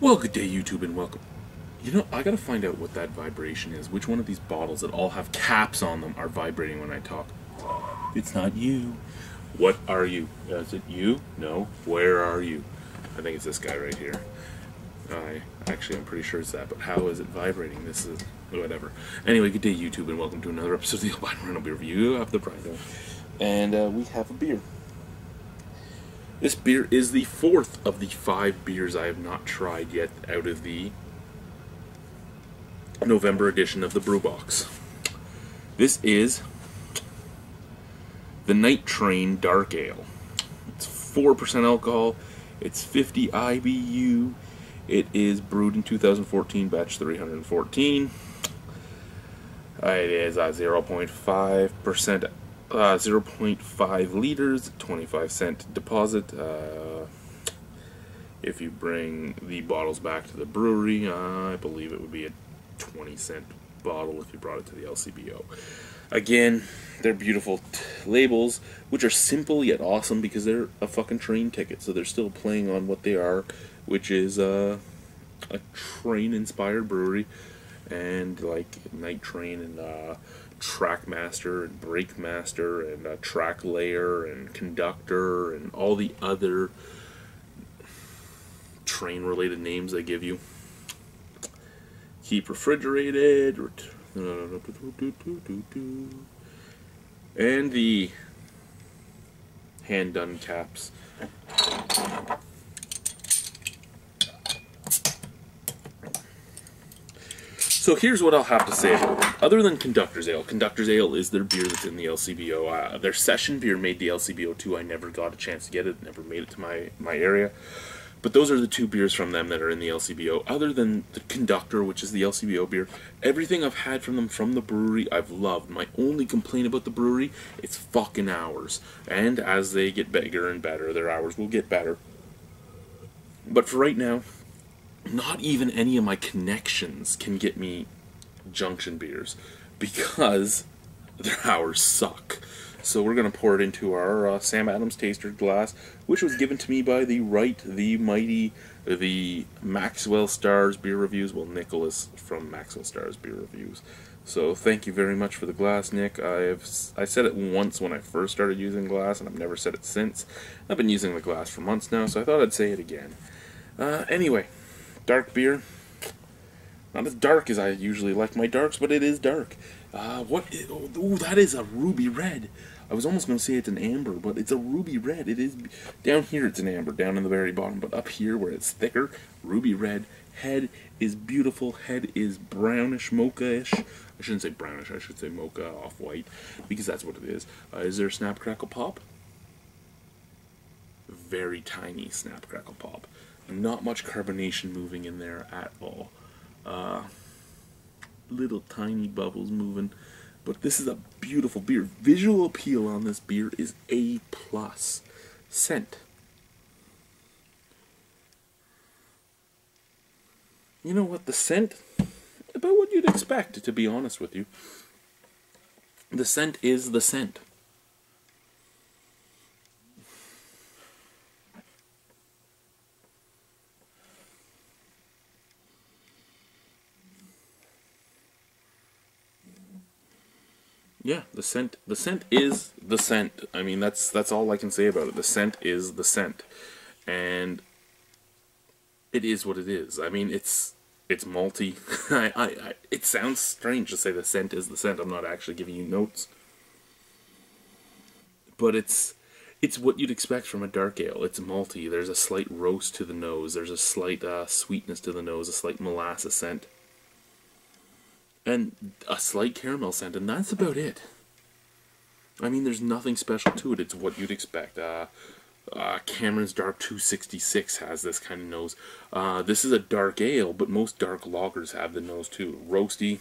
Well, good day, YouTube, and welcome. You know, I gotta find out what that vibration is. Which one of these bottles that all have caps on them are vibrating when I talk? It's not you. What are you? Is it you? No. Where are you? I think it's this guy right here. I'm pretty sure it's that, but how is it vibrating? This is whatever. Anyway, good day, YouTube, and welcome to another episode of the Albino Rhino beer review of the Rhino. And we have a beer. This beer is the fourth of the 5 beers I have not tried yet out of the November edition of the Brew Box. This is the Night Train Dark Ale. It's 4% alcohol. It's 50 IBU. It is brewed in 2014, batch 314. It is 0.5%. 0.5 liters, 25-cent deposit. If you bring the bottles back to the brewery, I believe it would be a 20-cent bottle if you brought it to the LCBO. Again, they're beautiful labels, which are simple yet awesome because they're a fucking train ticket, so they're still playing on what they are, which is a train-inspired brewery, and like Night Train and Trackmaster and Breakmaster and Track Layer and Conductor and all the other train-related names they give you. Keep refrigerated. And the hand-done caps. So here's what I'll have to say about it. Other than Conductor's Ale, Conductor's Ale is their beer that's in the LCBO. Their session beer made the LCBO too. I never got a chance to get it, never made it to my area. But those are the 2 beers from them that are in the LCBO. Other than the Conductor, which is the LCBO beer, everything I've had from them from the brewery, I've loved. My only complaint about the brewery, it's fucking hours. And as they get bigger and better, their hours will get better. But for right now, not even any of my connections can get me Junction beers because their hours suck. So we're going to pour it into our Sam Adams taster glass, which was given to me by the the mighty, the Maxwell Stars Beer Reviews. Well, Nicholas from Maxwell Stars Beer Reviews. So thank you very much for the glass, Nick. I said it once when I first started using glass, and I've never said it since. I've been using the glass for months now, so I thought I'd say it again. Anyway, dark beer. Not as dark as I usually like my darks, but it is dark. Oh, that is a ruby red. I was almost going to say it's an amber, but it's a ruby red. It is. Down here it's an amber, down in the very bottom, but up here where it's thicker, ruby red. Head is beautiful. Head is brownish, mocha-ish. I shouldn't say brownish, I should say mocha, off-white, because that's what it is. Is there a snap, crackle, pop? Very tiny snap, crackle, pop. Not much carbonation moving in there at all. Little tiny bubbles moving, but this is a beautiful beer. Visual appeal on this beer is A+. Scent. You know what? The scent, about what you'd expect, to be honest with you. The scent is the scent. Yeah, the scent is the scent. I mean, that's all I can say about it. The scent is the scent. And it is what it is. I mean, it's malty. It sounds strange to say the scent is the scent. I'm not actually giving you notes. But it's what you'd expect from a dark ale. It's malty. There's a slight roast to the nose. There's a slight sweetness to the nose, a slight molasses scent. And a slight caramel scent, and that's about it. I mean, there's nothing special to it. It's what you'd expect. Cameron's Dark 266 has this kind of nose. This is a dark ale, but most dark lagers have the nose too. Roasty,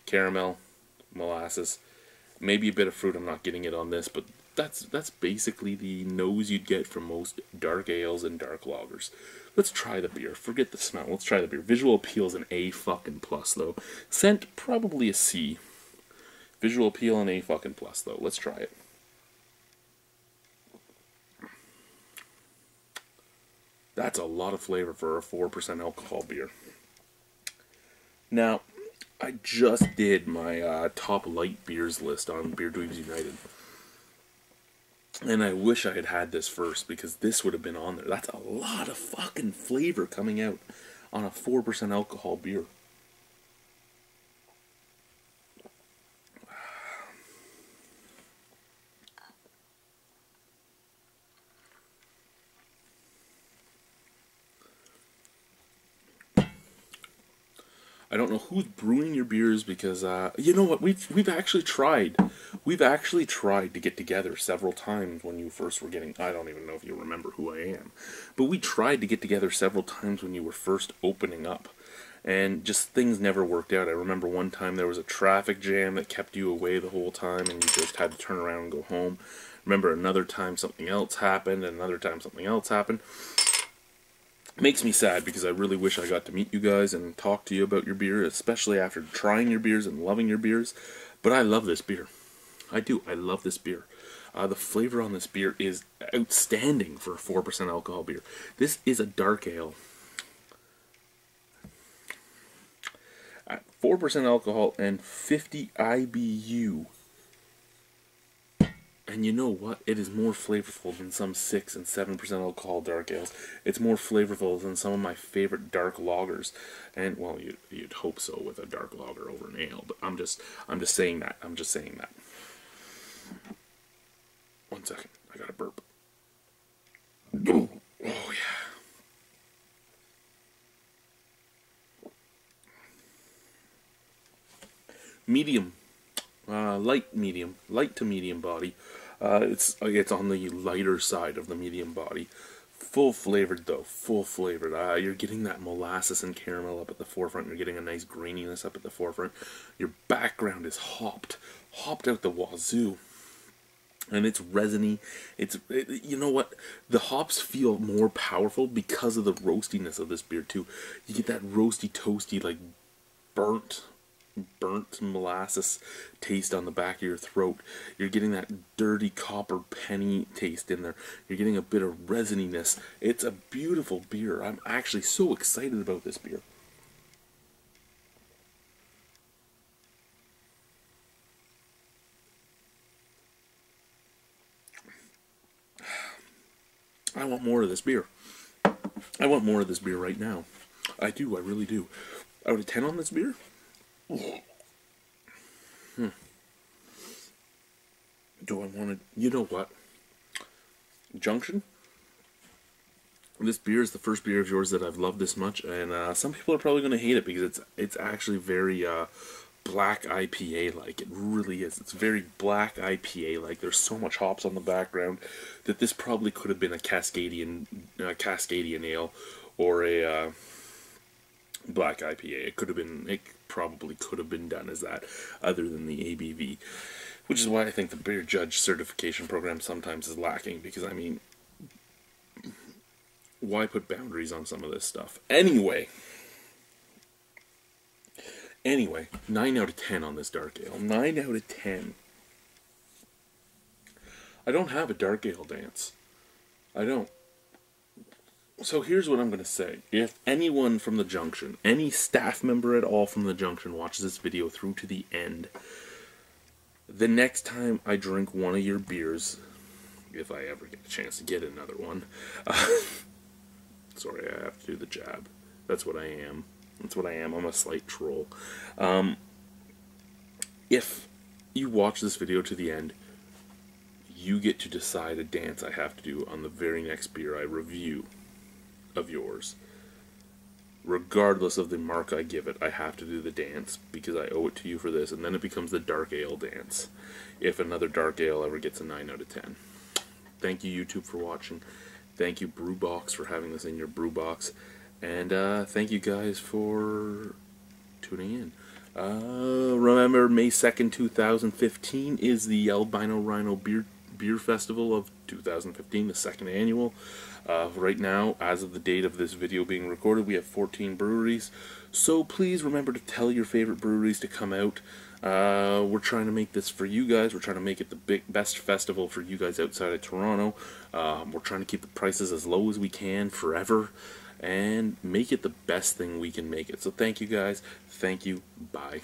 caramel, molasses, maybe a bit of fruit. I'm not getting it on this, but that's basically the nose you'd get from most dark ales and dark lagers. Let's try the beer. Forget the smell. Let's try the beer. Visual appeal is an A fucking plus though. Scent probably a C. Visual appeal an A fucking plus though. Let's try it. That's a lot of flavor for a 4% alcohol beer. Now, I just did my top light beers list on Beer Dweebs United. And I wish I had had this first, because this would have been on there. That's a lot of fucking flavor coming out on a 4% alcohol beer. I don't know who's brewing your beers, because you know what, we've actually tried to get together several times when you first were getting. I don't even know if you remember who I am, but we tried to get together several times when you were first opening up, and just things never worked out. I remember one time there was a traffic jam that kept you away the whole time, and you just had to turn around and go home. Remember another time something else happened, and another time something else happened. Makes me sad, because I really wish I got to meet you guys and talk to you about your beer, especially after trying your beers and loving your beers. But I love this beer. I do. I love this beer. The flavor on this beer is outstanding for a 4% alcohol beer. This is a dark ale. At 4% alcohol and 50 IBU. And you know what? It is more flavorful than some 6 and 7% alcohol dark ales. It's more flavorful than some of my favorite dark lagers. And well, you'd hope so with a dark lager over an ale. But I'm just saying that. I'm just saying that. 1 second. I got a burp. Oh yeah. Medium. Light to medium body. It's on the lighter side of the medium body. Full flavored though, full flavored. You're getting that molasses and caramel up at the forefront. You're getting a nice graininess up at the forefront. Your background is hopped out the wazoo, and it's resiny. You know what? The hops feel more powerful because of the roastiness of this beer too. You get that roasty, toasty, like burnt molasses taste on the back of your throat. You're getting that dirty copper penny taste in there. You're getting a bit of resininess. It's a beautiful beer. I'm actually so excited about this beer. I want more of this beer. I want more of this beer right now. I do, I really do. Out of 10 on this beer? Do I want to... You know what? Junction? This beer is the first beer of yours that I've loved this much, and some people are probably going to hate it because it's actually very black IPA-like. It really is. It's very black IPA-like. There's so much hops on the background that this probably could have been a Cascadian ale or a black IPA. It probably could have been done as that, other than the ABV, which is why I think the beer judge certification program sometimes is lacking. Because I mean, why put boundaries on some of this stuff? Anyway, 9 out of 10 on this dark ale. 9 out of 10. I don't have a dark ale dance. I don't. So here's what I'm going to say. If anyone from the Junction, any staff member at all from the Junction watches this video through to the end, the next time I drink one of your beers, if I ever get a chance to get another one, sorry, I have to do the jab. That's what I am. I'm a slight troll. If you watch this video to the end, you get to decide a dance I have to do on the very next beer I review of yours. Regardless of the mark I give it, I have to do the dance because I owe it to you for this, and then it becomes the dark ale dance if another dark ale ever gets a 9 out of 10. Thank you, YouTube, for watching. Thank you, Brewbox, for having this in your Brewbox. And thank you guys for tuning in. Remember, May 2nd, 2015 is the Albino Rhino Beer Festival of 2015, the second annual. Right now, as of the date of this video being recorded, we have 14 breweries. So please remember to tell your favorite breweries to come out. We're trying to make this for you guys. We're trying to make it the best festival for you guys outside of Toronto. We're trying to keep the prices as low as we can forever and make it the best thing we can make it. So thank you guys. Thank you. Bye.